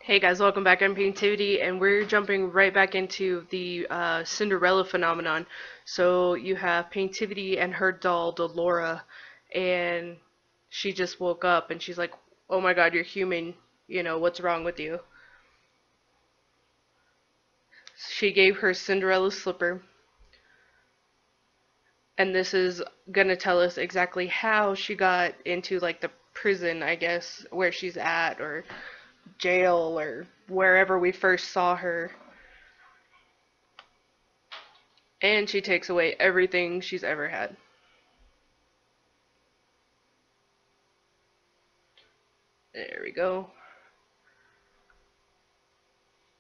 Hey guys, welcome back. I'm Paintivity, and we're jumping right back into the Cinderella phenomenon. So you have Paintivity and her doll, Delora, and she just woke up and she's like, "Oh my God, you're human. What's wrong with you?" She gave her Cinderella's slipper, and this is gonna tell us exactly how she got into like the prison, I guess, where she's at, or jail, or wherever we first saw her. And she takes away everything she's ever had. There we go.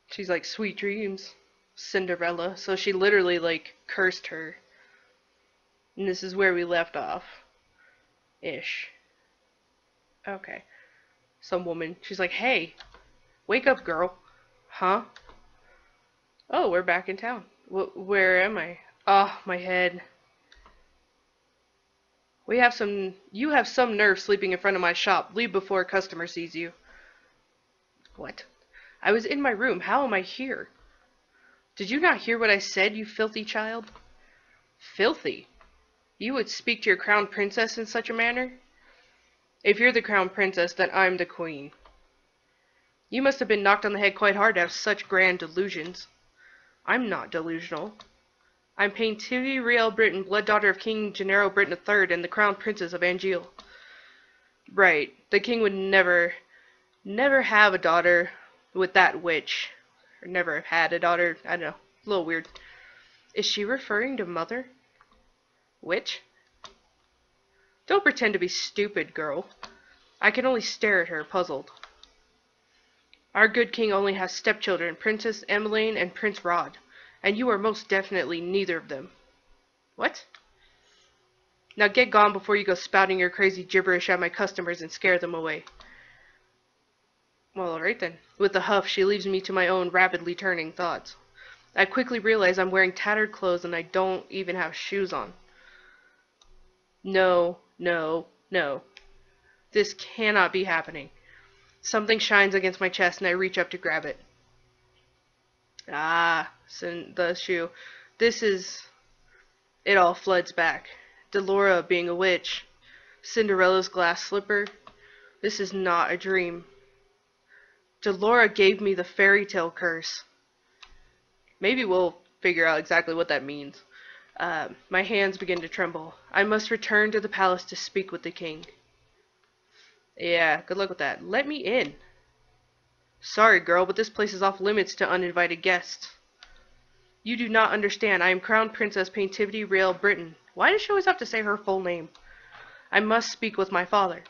She's like, sweet dreams, Cinderella. So she literally like cursed her. And this is where we left off. Ish. Okay. Some woman. She's like, hey, wake up, girl. Huh? Oh, we're back in town. Where am I? Oh, my head. You have some nerve sleeping in front of my shop. Leave before a customer sees you. What? I was in my room. How am I here? Did you not hear what I said, you filthy child? Filthy? You would speak to your crown princess in such a manner? If you're the crown princess, then I'm the queen. You must have been knocked on the head quite hard to have such grand delusions. I'm not delusional. I'm Paintivy Riel Britain, blood daughter of King Gennaro Britain III and the crown princess of Angeal. Right, the king would never have a daughter with that witch. Or never have had a daughter, I don't know, a little weird. Is she referring to mother? Witch? Don't pretend to be stupid, girl. I can only stare at her, puzzled. Our good king only has stepchildren, Princess Emmeline and Prince Rod, and you are most definitely neither of them. What? Now get gone before you go spouting your crazy gibberish at my customers and scare them away. Well, alright then. With a huff, she leaves me to my own rapidly turning thoughts. I quickly realize I'm wearing tattered clothes and I don't even have shoes on. No, no, no. This cannot be happening. Something shines against my chest and I reach up to grab it. Ah, the shoe. This is... It all floods back. Delora being a witch. Cinderella's glass slipper. This is not a dream. Delora gave me the fairy tale curse. Maybe we'll figure out exactly what that means. My hands begin to tremble. I must return to the palace to speak with the king. Yeah, good luck with that. Let me in. Sorry, girl, but this place is off limits to uninvited guests. You do not understand. I am Crown Princess Paintivity Riel Britain. Why does she always have to say her full name? I must speak with my father.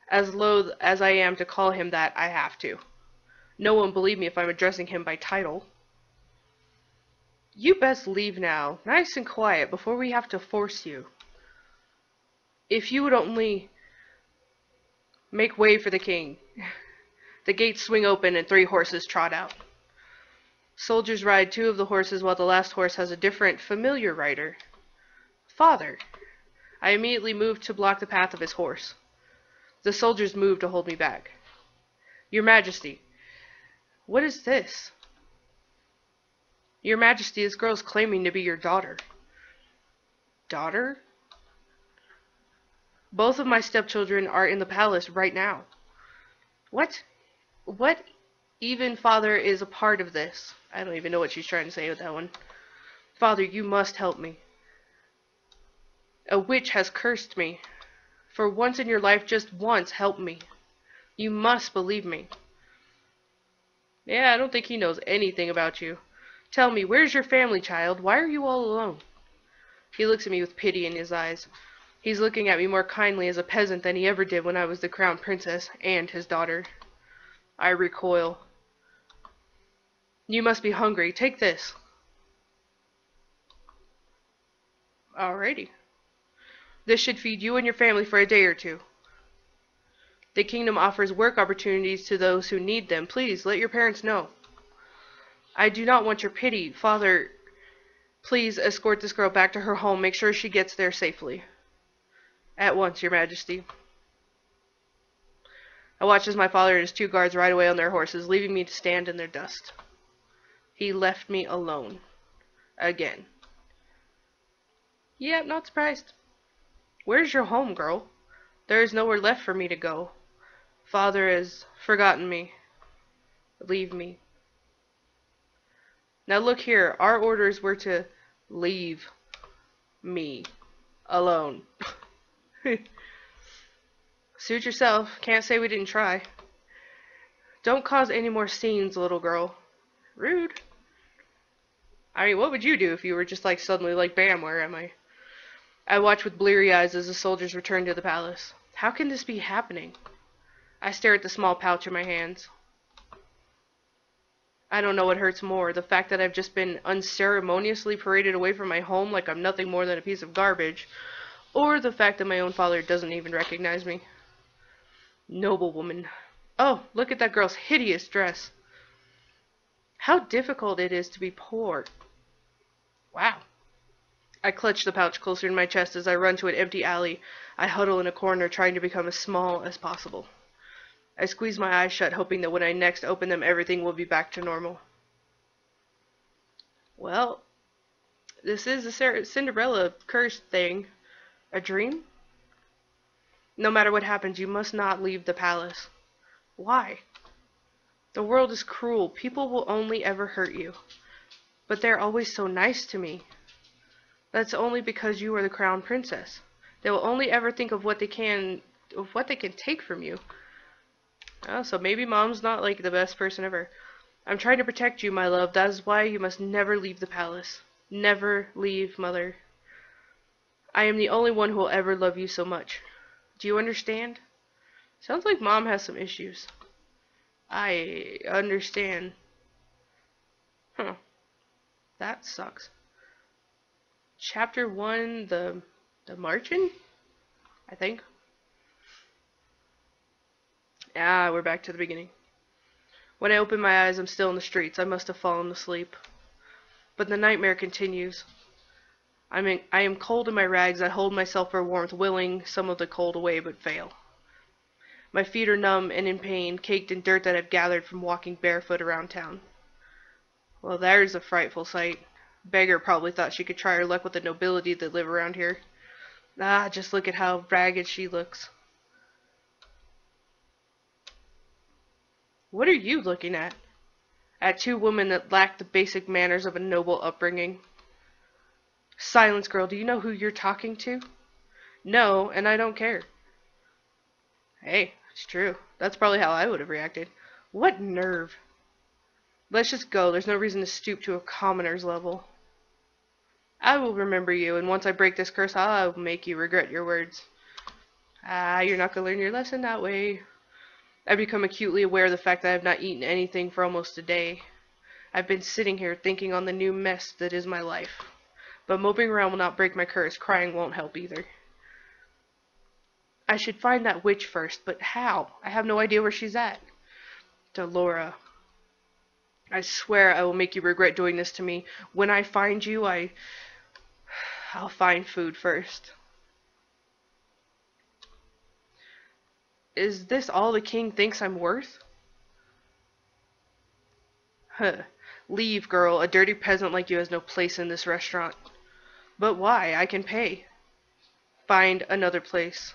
As loath as I am to call him that, I have to. No one believe me if I'm addressing him by title. You best leave now, nice and quiet, before we have to force you. If you would only make way for the king. The gates swing open and 3 horses trot out. Soldiers ride 2 of the horses while the last horse has a different, familiar rider. Father. I immediately move to block the path of his horse. The soldiers move to hold me back. Your Majesty. What is this? Your Majesty, this girl is claiming to be your daughter. Daughter? Both of my stepchildren are in the palace right now. What? What even father is a part of this? I don't even know what she's trying to say with that one. Father, you must help me. A witch has cursed me. For once in your life, just once, help me. You must believe me. Yeah, I don't think he knows anything about you. Tell me, where's your family, child? Why are you all alone? He looks at me with pity in his eyes. He's looking at me more kindly as a peasant than he ever did when I was the crown princess and his daughter. I recoil. You must be hungry. Take this. Alrighty. This should feed you and your family for a day or 2. The kingdom offers work opportunities to those who need them. Please, let your parents know. I do not want your pity. Father, please escort this girl back to her home. Make sure she gets there safely. At once, your Majesty. I watched as my father and his 2 guards ride away on their horses, leaving me to stand in their dust. He left me alone. Again. Yep, not surprised. Where's your home, girl? There is nowhere left for me to go. Father has forgotten me. Leave me. Now look here, our orders were to leave me alone. Suit yourself. Can't say we didn't try. Don't cause any more scenes, little girl. Rude. I mean, what would you do if you were just like suddenly like, bam, where am I? I watch with bleary eyes as the soldiers return to the palace. How can this be happening? I stare at the small pouch in my hands. I don't know what hurts more, the fact that I've just been unceremoniously paraded away from my home like I'm nothing more than a piece of garbage, or the fact that my own father doesn't even recognize me. Noble woman. Oh, look at that girl's hideous dress. How difficult it is to be poor. Wow. I clutch the pouch closer to my chest as I run to an empty alley. I huddle in a corner, trying to become as small as possible. I squeeze my eyes shut, hoping that when I next open them, everything will be back to normal. Well, this is a Cinderella curse thing. A dream? No matter what happens, you must not leave the palace. Why? The world is cruel. People will only ever hurt you. But they're always so nice to me. That's only because you are the crown princess. They will only ever think of what they can take from you. Oh, so maybe mom's not like the best person ever. I'm trying to protect you, my love. That is why you must never leave the palace. Never leave, mother. I am the only one who will ever love you so much. Do you understand? Sounds like mom has some issues. I understand. Huh. That sucks. Chapter 1, the Marchin'? I think. Ah, we're back to the beginning. When I open my eyes, I'm still in the streets. I must have fallen asleep. But the nightmare continues. I am cold in my rags. I hold myself for warmth, willing some of the cold away, but fail. My feet are numb and in pain, caked in dirt that I've gathered from walking barefoot around town. Well, there's a frightful sight. Beggar probably thought she could try her luck with the nobility that live around here. Ah, just look at how ragged she looks. What are you looking at? At 2 women that lack the basic manners of a noble upbringing. Silence, girl. Do you know who you're talking to? No, and I don't care. Hey, it's true. That's probably how I would have reacted. What nerve. Let's just go. There's no reason to stoop to a commoner's level. I will remember you, and once I break this curse, I'll make you regret your words. Ah, you're not going to learn your lesson that way. I've become acutely aware of the fact that I have not eaten anything for almost a day. I've been sitting here thinking on the new mess that is my life. But moping around will not break my curse. Crying won't help either. I should find that witch first, but how? I have no idea where she's at. Delora. I swear I will make you regret doing this to me. When I find you, I'll find food first. Is this all the king thinks I'm worth? Huh. Leave, girl. A dirty peasant like you has no place in this restaurant. But why? I can pay. Find another place.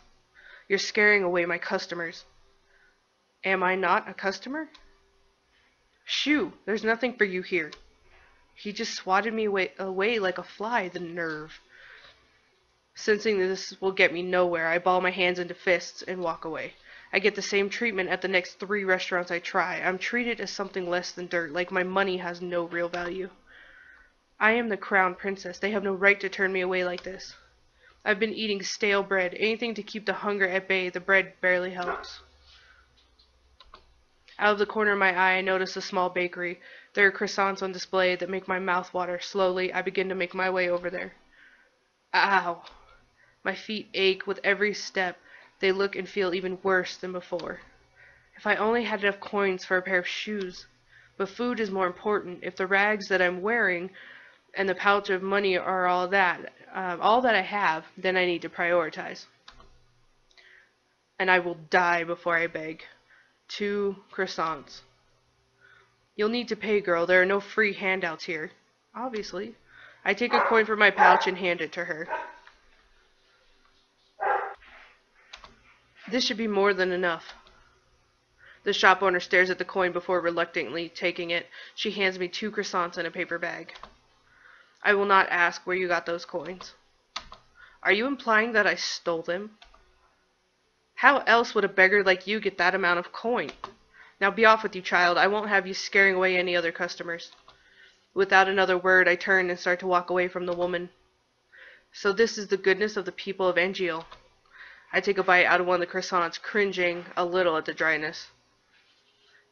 You're scaring away my customers. Am I not a customer? Shoo! There's nothing for you here. He just swatted me away like a fly, the nerve. Sensing this will get me nowhere, I ball my hands into fists and walk away. I get the same treatment at the next 3 restaurants I try. I'm treated as something less than dirt, like my money has no real value. I am the crown princess. They have no right to turn me away like this. I've been eating stale bread, anything to keep the hunger at bay. The bread barely helps. Out of the corner of my eye, I notice a small bakery. There are croissants on display that make my mouth water. Slowly, I begin to make my way over there. Ow! My feet ache with every step. They look and feel even worse than before. If I only had enough coins for a pair of shoes. But food is more important. If the rags that I'm wearing and the pouch of money are all that I have, then I need to prioritize. And I will die before I beg. 2 croissants. You'll need to pay, girl. There are no free handouts here. Obviously. I take a coin from my pouch and hand it to her. This should be more than enough. The shop owner stares at the coin before reluctantly taking it. She hands me 2 croissants in a paper bag. I will not ask where you got those coins. Are you implying that I stole them? How else would a beggar like you get that amount of coin? Now be off with you, child. I won't have you scaring away any other customers. Without another word, I turn and start to walk away from the woman. So this is the goodness of the people of Angeal. I take a bite out of one of the croissants, cringing a little at the dryness.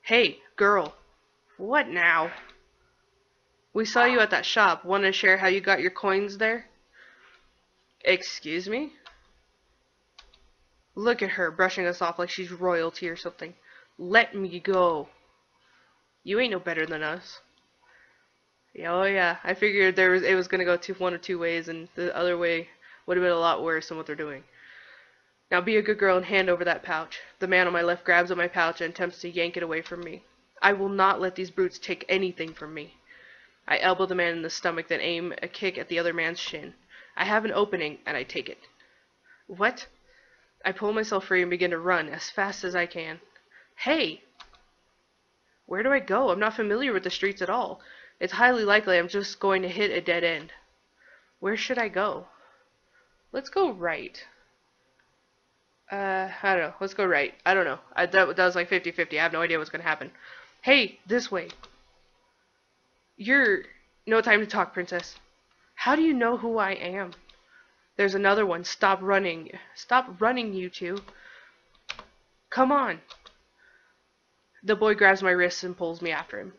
Hey, girl. What now? We saw you at that shop. Want to share how you got your coins there? Excuse me? Look at her, brushing us off like she's royalty or something. Let me go. You ain't no better than us. Yeah, oh yeah, I figured it was gonna go one of two ways, and the other way would have been a lot worse than what they're doing. Now be a good girl and hand over that pouch. The man on my left grabs at my pouch and attempts to yank it away from me. I will not let these brutes take anything from me. I elbow the man in the stomach, then aim a kick at the other man's shin. I have an opening, and I take it. What? I pull myself free and begin to run as fast as I can. Hey! Where do I go? I'm not familiar with the streets at all. It's highly likely I'm just going to hit a dead end. Where should I go? Let's go right. I don't know. Let's go right. I don't know. That was like 50-50. I have no idea what's going to happen. Hey, this way. No time to talk, princess. How do you know who I am? There's another one. Stop running. Stop running, you two. Come on. The boy grabs my wrists and pulls me after him.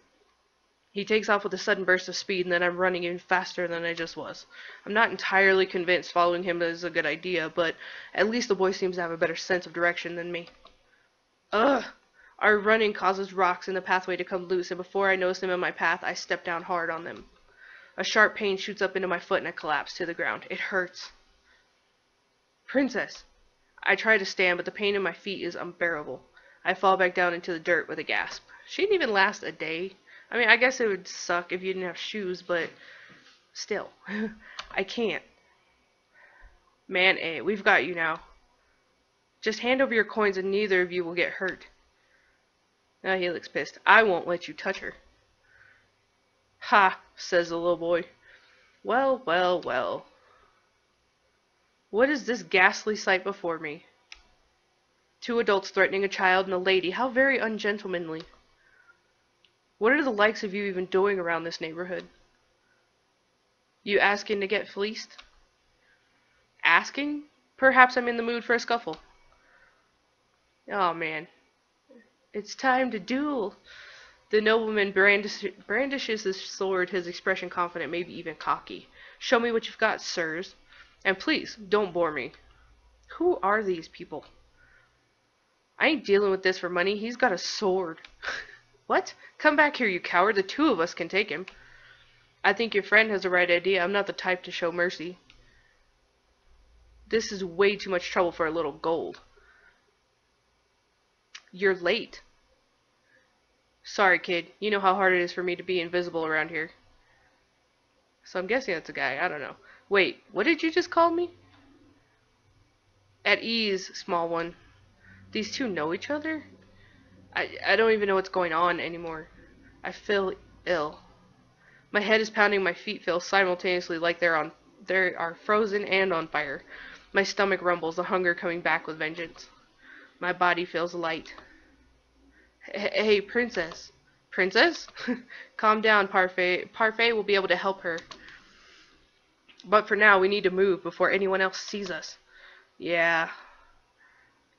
He takes off with a sudden burst of speed, and then I'm running even faster than I just was. I'm not entirely convinced following him is a good idea, but at least the boy seems to have a better sense of direction than me. Ugh! Our running causes rocks in the pathway to come loose, and before I notice them in my path, I step down hard on them. A sharp pain shoots up into my foot, and I collapse to the ground. It hurts. Princess! I try to stand, but the pain in my feet is unbearable. I fall back down into the dirt with a gasp. She didn't even last a day. I mean, I guess it would suck if you didn't have shoes, but still. I can't. Man A, we've got you now. Just hand over your coins and neither of you will get hurt. Now he looks pissed. I won't let you touch her. Ha, says the little boy. Well, well, well. What is this ghastly sight before me? 2 adults threatening a child and a lady. How very ungentlemanly. What are the likes of you even doing around this neighborhood? You asking to get fleeced? Asking? Perhaps I'm in the mood for a scuffle. Oh man. It's time to duel. The nobleman brandishes his sword, his expression confident, maybe even cocky. Show me what you've got, sirs. And please, don't bore me. Who are these people? I ain't dealing with this for money. He's got a sword. What? Come back here, you coward. The 2 of us can take him. I think your friend has the right idea. I'm not the type to show mercy. This is way too much trouble for a little gold. You're late. Sorry, kid. You know how hard it is for me to be invisible around here. So I'm guessing that's a guy. I don't know. Wait, what did you just call me? At ease, small one. These 2 know each other? I don't even know what's going on anymore. I feel ill. My head is pounding, my feet feel simultaneously like they are frozen and on fire. My stomach rumbles, the hunger coming back with vengeance. My body feels light. Hey, princess. Princess? Calm down, Parfait. Parfait will be able to help her. But for now, we need to move before anyone else sees us. Yeah.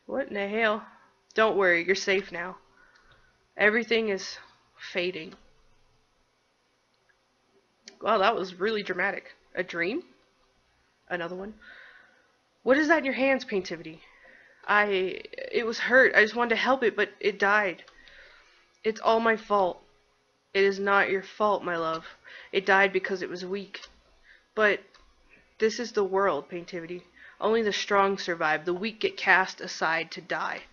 What in the hell? Don't worry, you're safe now. Everything is fading. Wow, that was really dramatic. A dream? Another one? What is that in your hands, Paintivity? It was hurt. I just wanted to help it, but it died. It's all my fault. It is not your fault, my love. It died because it was weak. But this is the world, Paintivity. Only the strong survive. The weak get cast aside to die.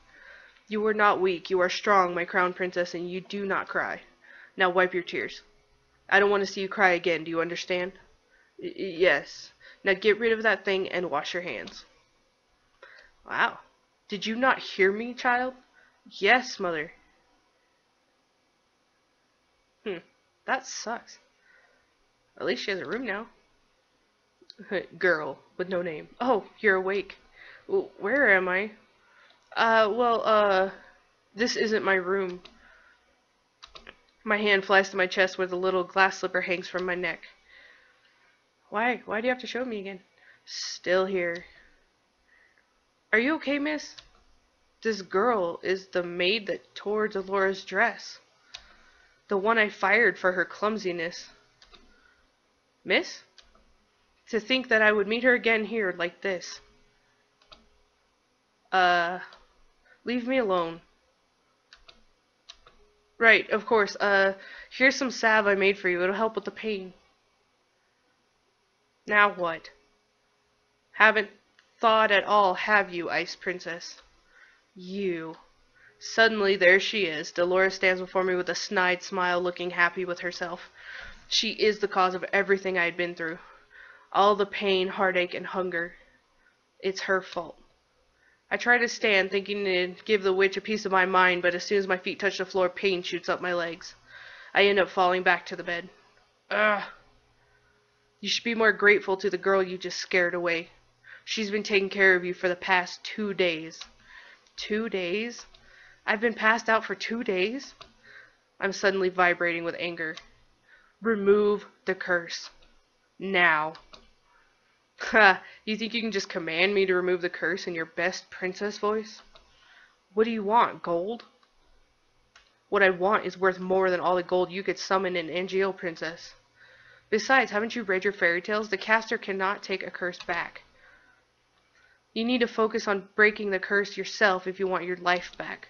You are not weak. You are strong, my crown princess, and you do not cry. Now wipe your tears. I don't want to see you cry again. Do you understand? Yes. Now get rid of that thing and wash your hands. Wow. Did you not hear me, child? Yes, mother. That sucks. At least she has a room now. Girl with no name. Oh, you're awake. Where am I? This isn't my room. My hand flies to my chest where the little glass slipper hangs from my neck. Why? Why do you have to show me again? Still here. Are you okay, miss? This girl is the maid that tore Dolores' dress. The one I fired for her clumsiness. Miss? To think that I would meet her again here like this. Leave me alone. Right, of course. Here's some salve I made for you. It'll help with the pain. Now what? Haven't thought at all, have you, Ice Princess? You. Suddenly, there she is. Dolores stands before me with a snide smile, looking happy with herself. She is the cause of everything I had been through. All the pain, heartache, and hunger. It's her fault. I try to stand, thinking to give the witch a piece of my mind, but as soon as my feet touch the floor, pain shoots up my legs. I end up falling back to the bed. Ugh. You should be more grateful to the girl you just scared away. She's been taking care of you for the past 2 days. 2 days? I've been passed out for 2 days? I'm suddenly vibrating with anger. Remove the curse. Now. Ha! You think you can just command me to remove the curse in your best princess voice? What do you want, gold? What I want is worth more than all the gold you could summon in Angeal, princess. Besides, haven't you read your fairy tales? The caster cannot take a curse back. You need to focus on breaking the curse yourself if you want your life back.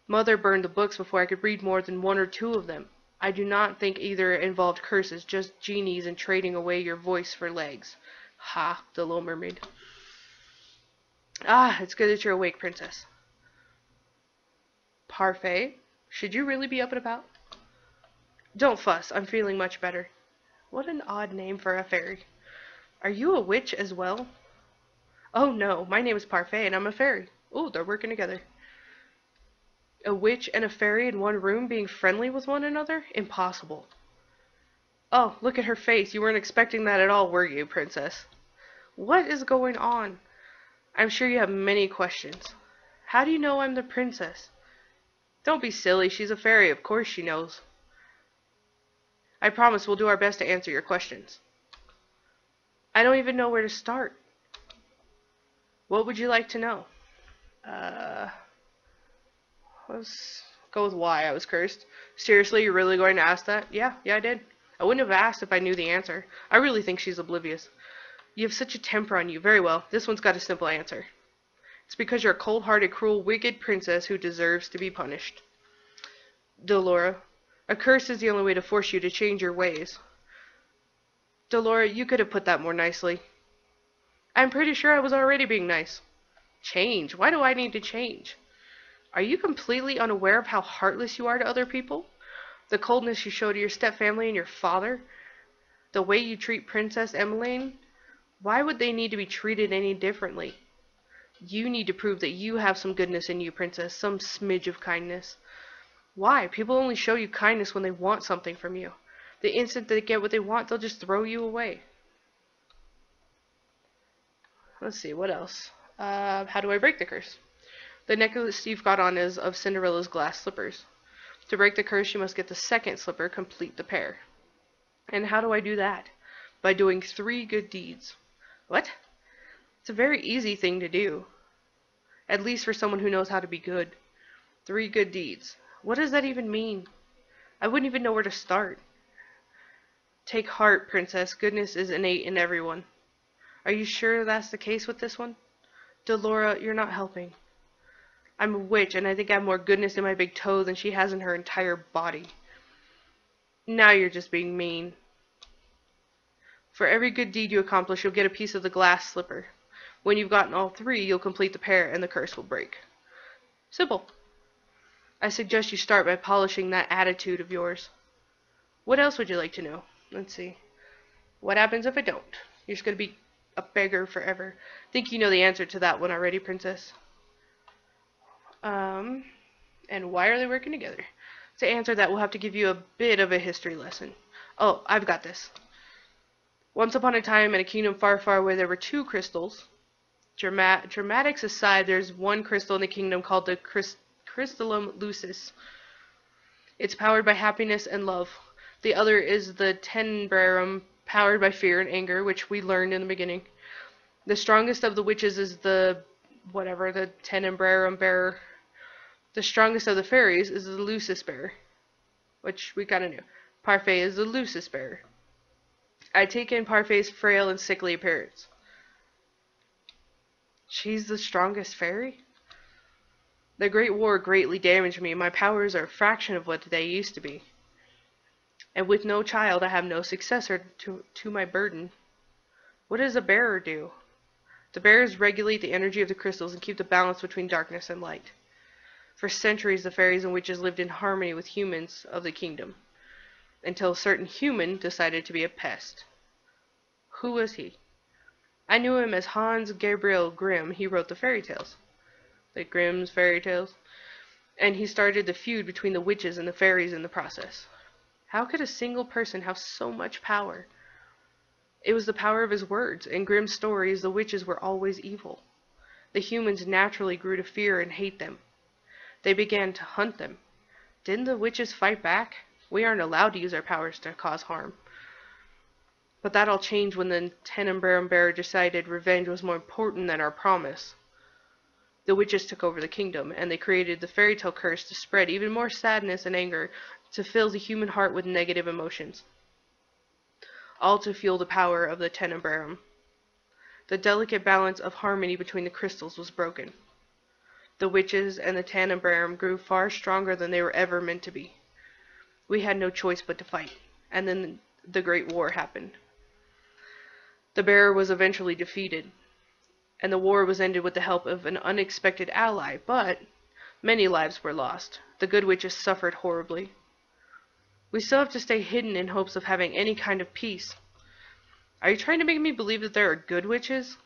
Mother burned the books before I could read more than 1 or 2 of them. I do not think either involved curses, just genies and trading away your voice for legs. Ha, the Little Mermaid. Ah, it's good that you're awake, princess. Parfait? Should you really be up and about? Don't fuss, I'm feeling much better. What an odd name for a fairy. Are you a witch as well? Oh no, my name is Parfait and I'm a fairy. Ooh, they're working together. A witch and a fairy in one room being friendly with one another? Impossible. Oh, look at her face. You weren't expecting that at all, were you, princess? What is going on? I'm sure you have many questions. How do you know I'm the princess? Don't be silly. She's a fairy. Of course she knows. I promise we'll do our best to answer your questions. I don't even know where to start. What would you like to know? Let's go with why I was cursed. Seriously, you're really going to ask that? Yeah, I did. I wouldn't have asked if I knew the answer. I really think she's oblivious. You have such a temper on you. Very well, this one's got a simple answer. It's because you're a cold-hearted, cruel, wicked princess who deserves to be punished. Dolora, a curse is the only way to force you to change your ways. Dolora, you could have put that more nicely. I'm pretty sure I was already being nice. Change? Why do I need to change? Are you completely unaware of how heartless you are to other people? The coldness you show to your stepfamily and your father? The way you treat Princess Emmeline? Why would they need to be treated any differently? You need to prove that you have some goodness in you, princess, some smidge of kindness. Why? People only show you kindness when they want something from you. The instant they get what they want, they'll just throw you away. Let's see, what else? How do I break the curse? The necklace you've got on is of Cinderella's glass slippers. To break the curse, you must get the second slipper, complete the pair. And how do I do that? By doing 3 good deeds. What? It's a very easy thing to do. At least for someone who knows how to be good. 3 good deeds. What does that even mean? I wouldn't even know where to start. Take heart, princess. Goodness is innate in everyone. Are you sure that's the case with this one? Dolora, you're not helping. I'm a witch, and I think I have more goodness in my big toe than she has in her entire body. Now you're just being mean. For every good deed you accomplish, you'll get a piece of the glass slipper. When you've gotten all 3, you'll complete the pair, and the curse will break. Simple. I suggest you start by polishing that attitude of yours. What else would you like to know? Let's see. What happens if I don't? You're just going to be a beggar forever. Think you know the answer to that one already, Princess. And why are they working together? To answer that, we'll have to give you a bit of a history lesson. Oh, I've got this. Once upon a time, in a kingdom far, far away, there were two crystals. Dramatics aside, there's one crystal in the kingdom called the Crystallum Lucis. It's powered by happiness and love. The other is the Tenebrarum, powered by fear and anger, which we learned in the beginning. The strongest of the witches is the Tenebrarum bearer. The strongest of the fairies is the Lucis bearer, which we kind of knew. Parfait is the Lucis bearer. I take in Parfait's frail and sickly appearance. She's the strongest fairy? The Great War greatly damaged me. My powers are a fraction of what they used to be. And with no child, I have no successor to my burden. What does a bearer do? The bearers regulate the energy of the crystals and keep the balance between darkness and light. For centuries, the fairies and witches lived in harmony with humans of the kingdom, until a certain human decided to be a pest. Who was he? I knew him as Hans Gabriel Grimm. He wrote the fairy tales. The Grimm's fairy tales. And he started the feud between the witches and the fairies in the process. How could a single person have so much power? It was the power of his words. In Grimm's stories, the witches were always evil. The humans naturally grew to fear and hate them. They began to hunt them. Didn't the witches fight back? We aren't allowed to use our powers to cause harm. But that all changed when the Tenebrarum bearer decided revenge was more important than our promise. The witches took over the kingdom, and they created the fairy tale curse to spread even more sadness and anger, to fill the human heart with negative emotions. All to fuel the power of the Tenebrarum. The delicate balance of harmony between the crystals was broken. The witches and the Tenebrarum grew far stronger than they were ever meant to be. We had no choice but to fight, and then the Great War happened. The bearer was eventually defeated, and the war was ended with the help of an unexpected ally, but many lives were lost. The good witches suffered horribly. We still have to stay hidden in hopes of having any kind of peace. Are you trying to make me believe that there are good witches?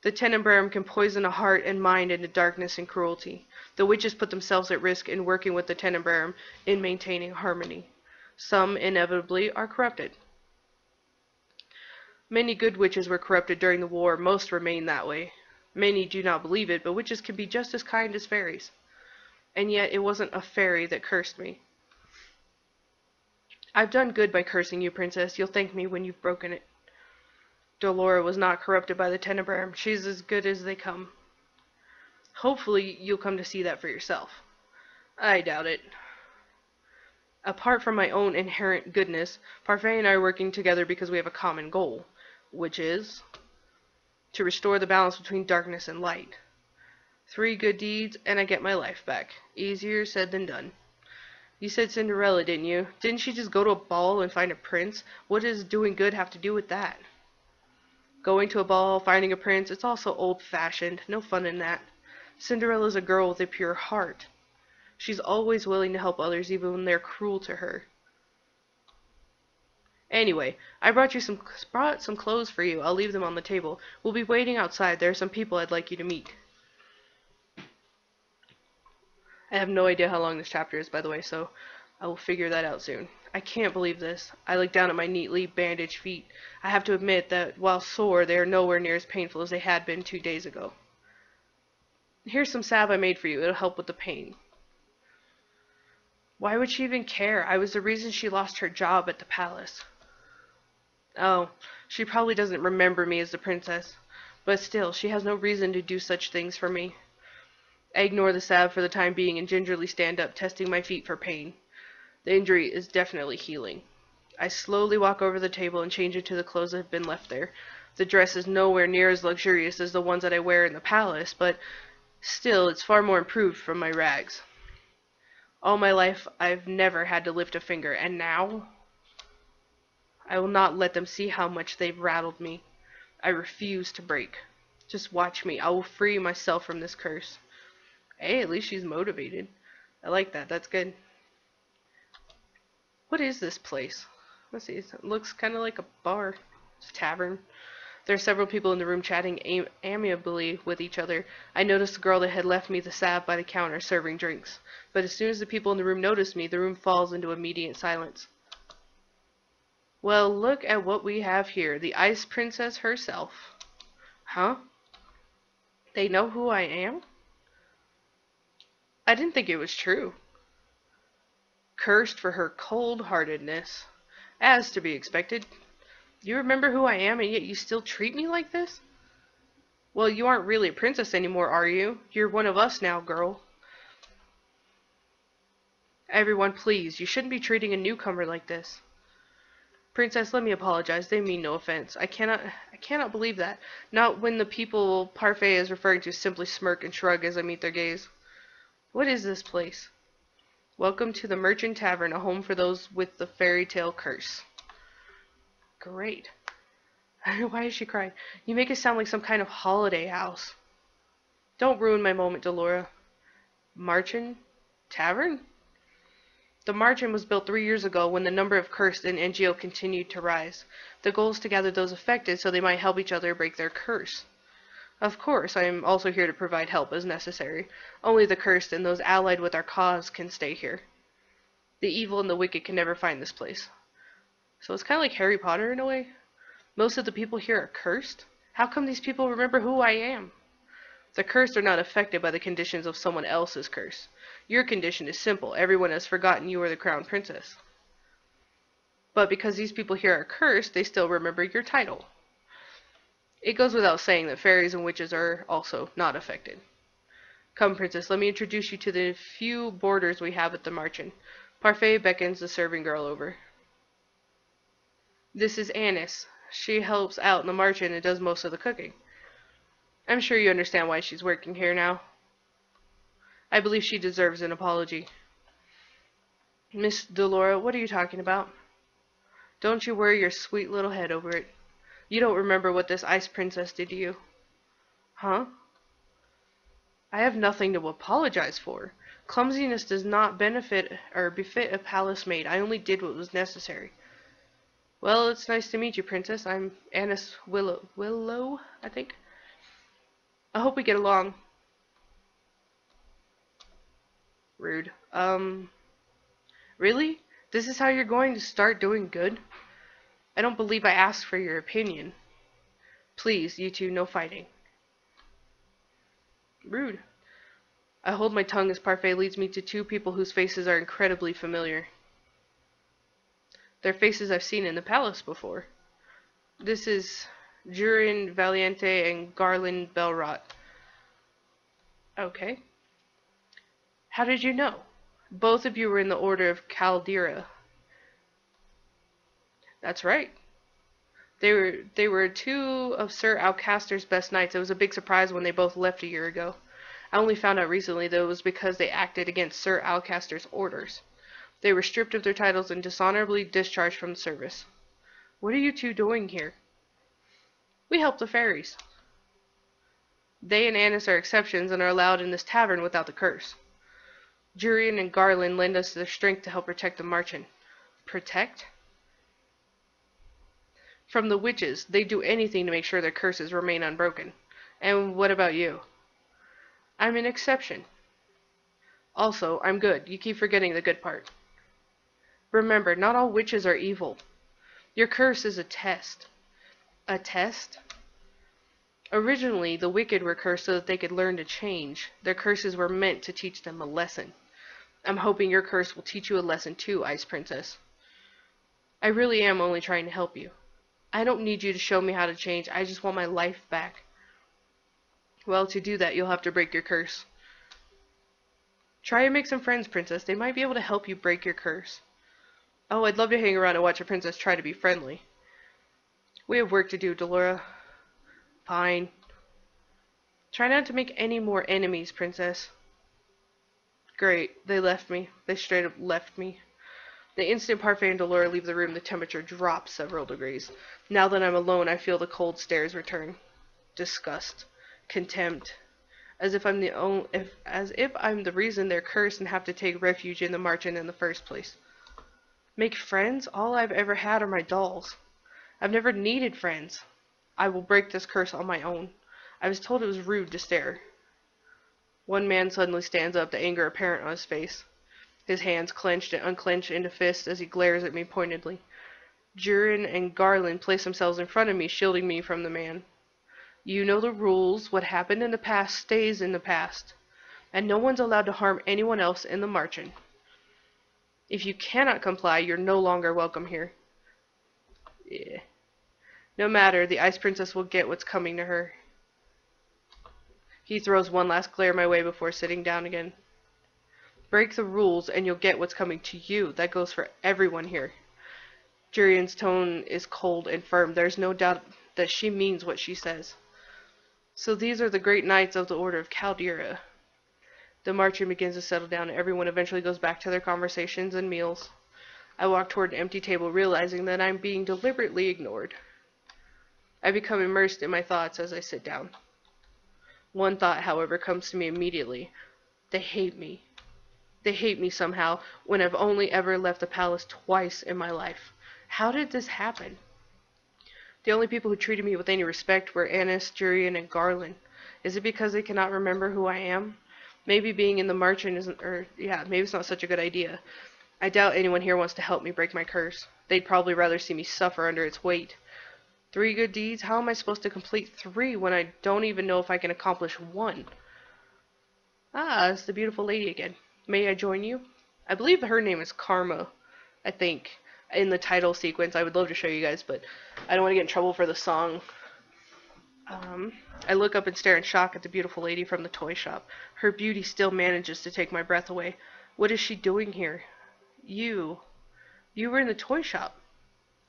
The Tenebrarum can poison a heart and mind into darkness and cruelty. The witches put themselves at risk in working with the Tenebrarum in maintaining harmony. Some, inevitably, are corrupted. Many good witches were corrupted during the war. Most remain that way. Many do not believe it, but witches can be just as kind as fairies. And yet, it wasn't a fairy that cursed me. I've done good by cursing you, Princess. You'll thank me when you've broken it. Dolora was not corrupted by the Tenebrarum. She's as good as they come. Hopefully, you'll come to see that for yourself. I doubt it. Apart from my own inherent goodness, Parfait and I are working together because we have a common goal, which is to restore the balance between darkness and light. 3 good deeds, and I get my life back. Easier said than done. You said Cinderella, didn't you? Didn't she just go to a ball and find a prince? What does doing good have to do with that? Going to a ball, finding a prince, it's also old-fashioned. No fun in that. Cinderella's a girl with a pure heart. She's always willing to help others even when they're cruel to her. Anyway, I brought some clothes for you. I'll leave them on the table. We'll be waiting outside. There are some people I'd like you to meet. I have no idea how long this chapter is, by the way, so I will figure that out soon. I can't believe this. I look down at my neatly bandaged feet. I have to admit that while sore, they are nowhere near as painful as they had been 2 days ago. Here's some salve I made for you. It'll help with the pain. Why would she even care? I was the reason she lost her job at the palace. Oh, she probably doesn't remember me as the princess. But still, she has no reason to do such things for me. I ignore the salve for the time being and gingerly stand up, testing my feet for pain. The injury is definitely healing. I slowly walk over the table and change into the clothes that have been left there. The dress is nowhere near as luxurious as the ones that I wear in the palace, but still, it's far more improved from my rags. All my life, I've never had to lift a finger, and now I will not let them see how much they've rattled me. I refuse to break. Just watch me. I will free myself from this curse. Hey, at least she's motivated. I like that. That's good. What is this place? Let's see. It looks kind of like a bar. It's a tavern. There are several people in the room chatting amiably with each other. I noticed the girl that had left me the salve by the counter serving drinks. But as soon as the people in the room notice me, the room falls into immediate silence. Well, look at what we have here. The Ice Princess herself. Huh? They know who I am? I didn't think it was true. Cursed for her cold-heartedness. As to be expected. You remember who I am and yet you still treat me like this? Well, you aren't really a princess anymore, are you? You're one of us now, girl. Everyone, please, you shouldn't be treating a newcomer like this. Princess, let me apologize. They mean no offense. I cannot believe that. Not when the people Parfait is referring to simply smirk and shrug as I meet their gaze. What is this place? Welcome to the Merchant Tavern, a home for those with the fairy tale curse. Great. Why is she crying? You make it sound like some kind of holiday house. Don't ruin my moment, Delora. Marchand Tavern? The Marchand was built 3 years ago when the number of cursed in NGO continued to rise. The goal is to gather those affected so they might help each other break their curse. Of course, I am also here to provide help as necessary. Only the cursed and those allied with our cause can stay here. The evil and the wicked can never find this place. So it's kind of like Harry Potter in a way. Most of the people here are cursed? How come these people remember who I am? The cursed are not affected by the conditions of someone else's curse. Your condition is simple. Everyone has forgotten you are the crown princess. But because these people here are cursed, they still remember your title. It goes without saying that fairies and witches are also not affected. Come, princess, let me introduce you to the few boarders we have at the Marchand. Parfait beckons the serving girl over. This is Annis. She helps out in the Marchand and does most of the cooking. I'm sure you understand why she's working here now. I believe she deserves an apology. Miss Delora, what are you talking about? Don't you worry your sweet little head over it. You don't remember what this ice princess did to you. Huh? I have nothing to apologize for. Clumsiness does not benefit or befit a palace maid. I only did what was necessary. Well, it's nice to meet you, princess. I'm Annis Willow, I think. I hope we get along. Rude. Really? This is how you're going to start doing good? I don't believe I asked for your opinion. Please, you two, no fighting. Rude. I hold my tongue as Parfait leads me to two people whose faces are incredibly familiar. They're faces I've seen in the palace before. This is Jurin Valiente and Garland Belrot. Okay. How did you know? Both of you were in the Order of Caldera. That's right. They were two of Sir Alcaster's best knights. It was a big surprise when they both left a year ago. I only found out recently that it was because they acted against Sir Alcaster's orders. They were stripped of their titles and dishonorably discharged from the service. What are you two doing here? We help the fairies. They and Annis are exceptions and are allowed in this tavern without the curse. Jurian and Garland lend us their strength to help protect the Marchand. Protect? From the witches. They do anything to make sure their curses remain unbroken. And what about you? I'm an exception. Also, I'm good. You keep forgetting the good part. Remember, not all witches are evil. Your curse is a test. A test? Originally, the wicked were cursed so that they could learn to change. Their curses were meant to teach them a lesson. I'm hoping your curse will teach you a lesson too, Ice Princess. I really am only trying to help you. I don't need you to show me how to change. I just want my life back. Well, to do that, you'll have to break your curse. Try and make some friends, Princess. They might be able to help you break your curse. Oh, I'd love to hang around and watch a princess try to be friendly. We have work to do, Delora. Fine. Try not to make any more enemies, Princess. Great. They left me. They straight up left me. The instant Parfait and Delora leave the room, the temperature drops several degrees. Now that I'm alone, I feel the cold stares return. Disgust. Contempt. as if I'm the reason they're cursed and have to take refuge in the Marchen in the first place. Make friends? All I've ever had are my dolls. I've never needed friends. I will break this curse on my own. I was told it was rude to stare. One man suddenly stands up, the anger apparent on his face. His hands clenched and unclenched into fists as he glares at me pointedly. Jurian and Garland place themselves in front of me, shielding me from the man. You know the rules. What happened in the past stays in the past. And no one's allowed to harm anyone else in the Marchen. If you cannot comply, you're no longer welcome here. Yeah. No matter, the Ice Princess will get what's coming to her. He throws one last glare my way before sitting down again. Break the rules and you'll get what's coming to you. That goes for everyone here. Jurian's tone is cold and firm. There's no doubt that she means what she says. So these are the great knights of the Order of Caldera. The marching begins to settle down and everyone eventually goes back to their conversations and meals. I walk toward an empty table, realizing that I'm being deliberately ignored. I become immersed in my thoughts as I sit down. One thought, however, comes to me immediately. They hate me. They hate me somehow, when I've only ever left the palace twice in my life. How did this happen? The only people who treated me with any respect were Annis, Jurian, and Garland. Is it because they cannot remember who I am? Maybe being in the Marchen maybe it's not such a good idea. I doubt anyone here wants to help me break my curse. They'd probably rather see me suffer under its weight. 3 good deeds? How am I supposed to complete 3 when I don't even know if I can accomplish 1? Ah, it's the beautiful lady again. May I join you? I believe her name is Karma, I think, in the title sequence. I would love to show you guys, but I don't want to get in trouble for the song. I look up and stare in shock at the beautiful lady from the toy shop. Her beauty still manages to take my breath away. What is she doing here? You were in the toy shop.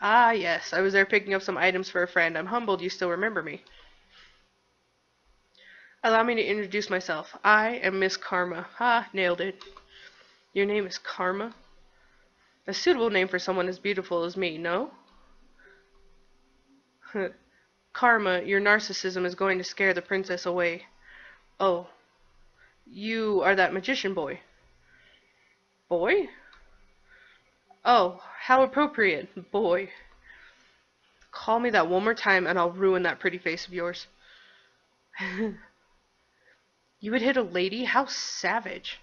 Ah, yes, I was there picking up some items for a friend. I'm humbled you still remember me. Allow me to introduce myself. I am Miss Karma. Ha, nailed it. Your name is Karma? A suitable name for someone as beautiful as me, no? Karma, your narcissism is going to scare the princess away. Oh, you are that magician boy. Boy? Oh, how appropriate. Boy. Call me that one more time and I'll ruin that pretty face of yours. You would hit a lady? How savage.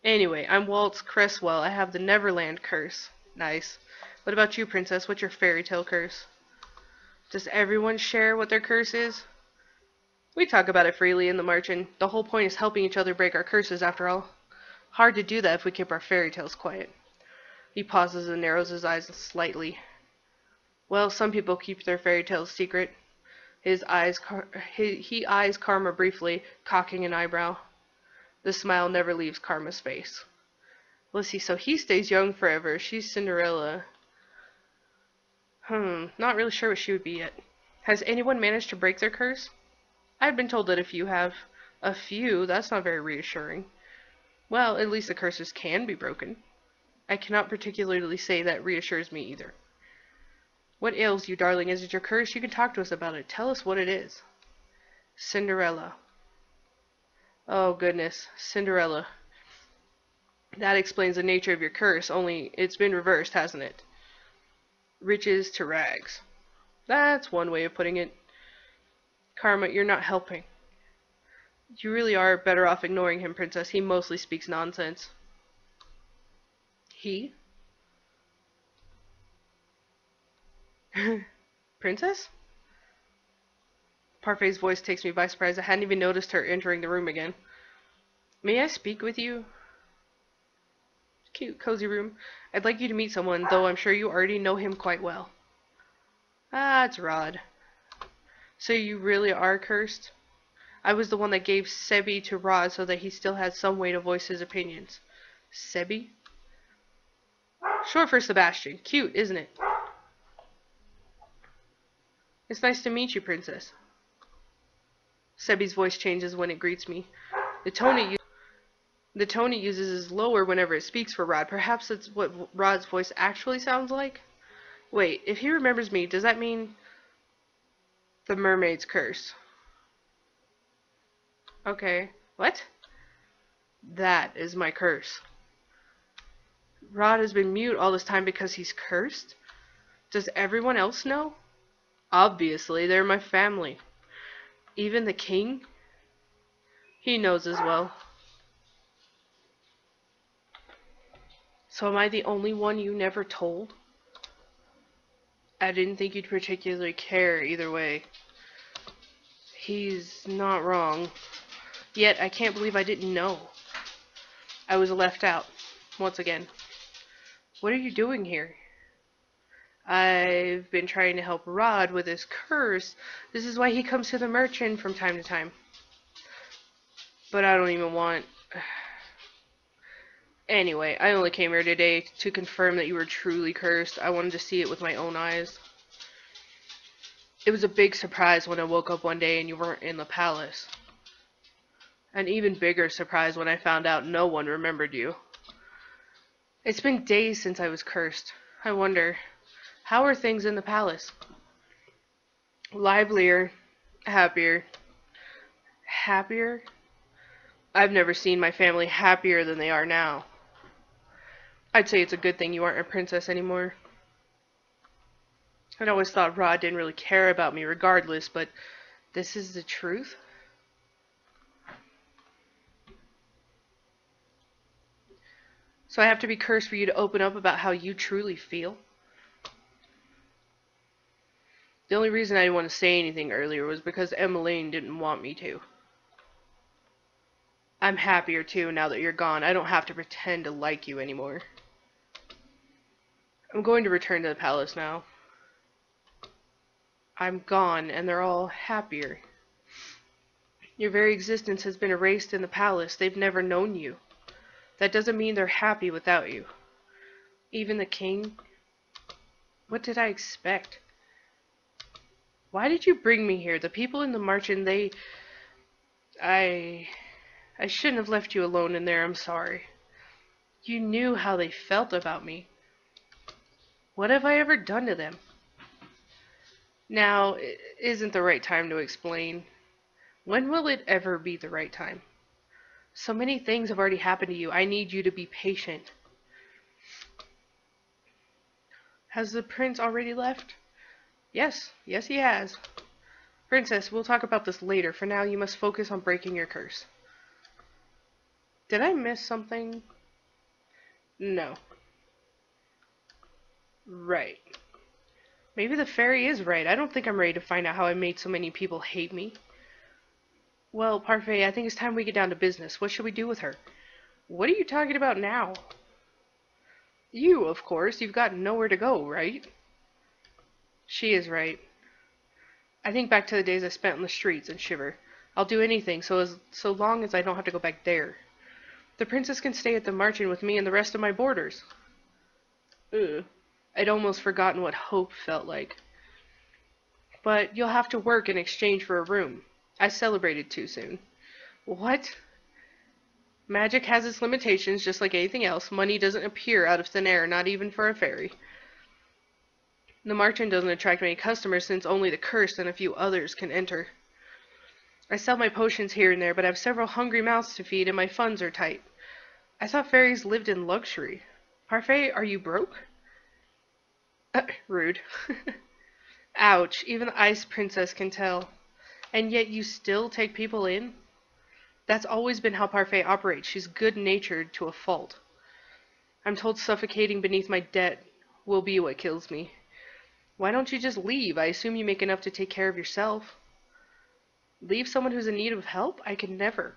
Anyway, I'm Waltz Cresswell. I have the Neverland curse. Nice. What about you, princess? What's your fairy tale curse? Does everyone share what their curse is? We talk about it freely in the Marchen. The whole point is helping each other break our curses, after all. Hard to do that if we keep our fairy tales quiet. He pauses and narrows his eyes slightly. Well, some people keep their fairy tales secret. He eyes Karma briefly, cocking an eyebrow. The smile never leaves Karma's face. Let's see, so he stays young forever. She's Cinderella. Not really sure what she would be yet. Has anyone managed to break their curse? I've been told that a few have. A few? That's not very reassuring. Well, at least the curses can be broken. I cannot particularly say that reassures me either. What ails you, darling? Is it your curse? You can talk to us about it. Tell us what it is. Cinderella. Oh, goodness. Cinderella. That explains the nature of your curse, only it's been reversed, hasn't it? Riches to rags. That's one way of putting it. Karma, you're not helping. You really are better off ignoring him, princess. He mostly speaks nonsense. He? Princess? Parfait's voice takes me by surprise. I hadn't even noticed her entering the room again. May I speak with you? Cute, cozy room. I'd like you to meet someone, though I'm sure you already know him quite well. Ah, it's Rod. So you really are cursed? I was the one that gave Sebi to Rod so that he still had some way to voice his opinions. Sebi? Short for Sebastian. Cute, isn't it? It's nice to meet you, princess. Sebi's voice changes when it greets me. The tone it uses is lower whenever it speaks for Rod. Perhaps that's what Rod's voice actually sounds like? Wait, if he remembers me, does that mean the mermaid's curse? Okay. What? That is my curse. Rod has been mute all this time because he's cursed? Does everyone else know? Obviously, they're my family. Even the king? He knows as well. So am I the only one you never told? I didn't think you'd particularly care either way. He's not wrong. Yet I can't believe I didn't know. I was left out. Once again. What are you doing here? I've been trying to help Rod with his curse. This is why he comes to the merchant from time to time. But I don't even want... Anyway, I only came here today to confirm that you were truly cursed. I wanted to see it with my own eyes. It was a big surprise when I woke up one day and you weren't in the palace. An even bigger surprise when I found out no one remembered you. It's been days since I was cursed. I wonder, how are things in the palace? Livelier. Happier. Happier? I've never seen my family happier than they are now. I'd say it's a good thing you aren't a princess anymore. I'd always thought Rod didn't really care about me regardless, but this is the truth? So I have to be cursed for you to open up about how you truly feel? The only reason I didn't want to say anything earlier was because Emmeline didn't want me to. I'm happier too now that you're gone. I don't have to pretend to like you anymore. I'm going to return to the palace now. I'm gone and they're all happier. Your very existence has been erased in the palace. They've never known you. That doesn't mean they're happy without you. Even the king? What did I expect? Why did you bring me here? The people in the margin, I shouldn't have left you alone in there, I'm sorry. You knew how they felt about me. What have I ever done to them? Now, it isn't the right time to explain. When will it ever be the right time? So many things have already happened to you. I need you to be patient. Has the prince already left? Yes, yes he has. Princess, we'll talk about this later. For now, you must focus on breaking your curse. Did I miss something? No. Right. Maybe the fairy is right. I don't think I'm ready to find out how I made so many people hate me. Well, Parfait, I think it's time we get down to business. What should we do with her? What are you talking about now? You, of course. You've got nowhere to go, right? She is right. I think back to the days I spent on the streets and shiver. I'll do anything so long as I don't have to go back there. The princess can stay at the margin with me and the rest of my boarders. Ugh. I'd almost forgotten what hope felt like. But you'll have to work in exchange for a room. I celebrated too soon. What? Magic has its limitations, just like anything else. Money doesn't appear out of thin air, not even for a fairy. The margin doesn't attract many customers since only the cursed and a few others can enter. I sell my potions here and there, but I have several hungry mouths to feed and my funds are tight. I thought fairies lived in luxury. Parfait, are you broke? Rude. Ouch, even the Ice Princess can tell. And yet you still take people in? That's always been how Parfait operates. She's good-natured to a fault. I'm told suffocating beneath my debt will be what kills me. Why don't you just leave? I assume you make enough to take care of yourself. Leave someone who's in need of help? I could never.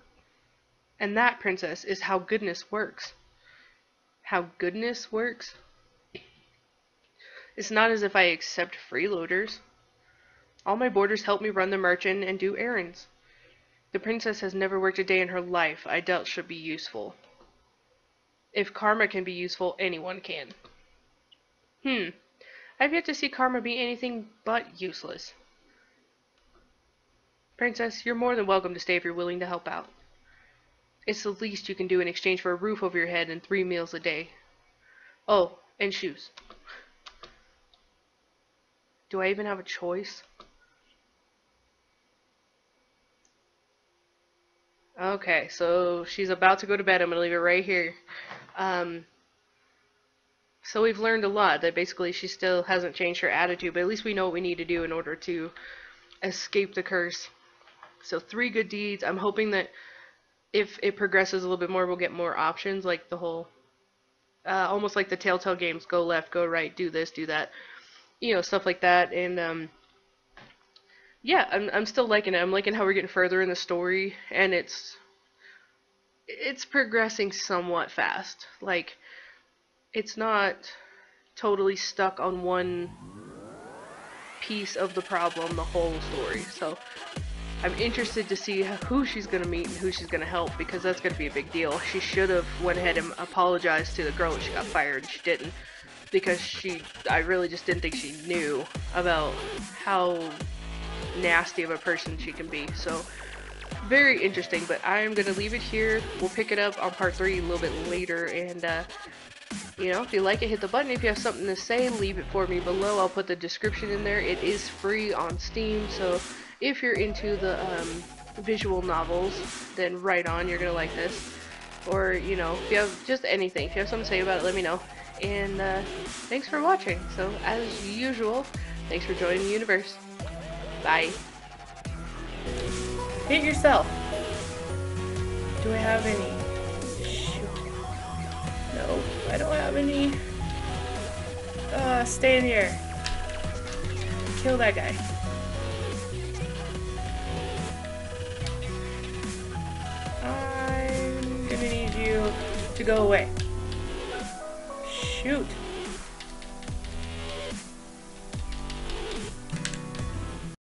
And that, Princess, is how goodness works. How goodness works? It's not as if I accept freeloaders. All my boarders help me run the merchant and do errands. The princess has never worked a day in her life I doubt should be useful. If karma can be useful, anyone can. I've yet to see karma be anything but useless. Princess, you're more than welcome to stay if you're willing to help out. It's the least you can do in exchange for a roof over your head and 3 meals a day. Oh, and shoes. Do I even have a choice? Okay, so she's about to go to bed. I'm gonna leave it right here. Um, so we've learned a lot. That basically she still hasn't changed her attitude, but at least we know what we need to do in order to escape the curse. So 3 good deeds. I'm hoping that if it progresses a little bit more, we'll get more options, like the whole, almost like the Telltale games, go left, go right, do this, do that, stuff like that. And yeah, I'm still liking it. I'm liking how we're getting further in the story, and it's progressing somewhat fast. Like, it's not totally stuck on one piece of the problem the whole story. So I'm interested to see who she's gonna meet and who she's gonna help, because that's gonna be a big deal. She should have went ahead and apologized to the girl when she got fired, and she didn't, because I really just didn't think she knew about how nasty of a person she can be. So very interesting, but I'm gonna leave it here. We'll pick it up on part 3 a little bit later, and if you like it, hit the button. If you have something to say, leave it for me below. I'll put the description in there. It is free on Steam, so if you're into the visual novels, then right on, you're gonna like this. Or, if you have just anything, if you have something to say about it, let me know. And thanks for watching. So, as usual, thanks for joining the universe. Bye. Hit yourself. Do I have any? Shoot. No, I don't have any. Stay in here. Kill that guy. I'm gonna need you to go away. Shoot.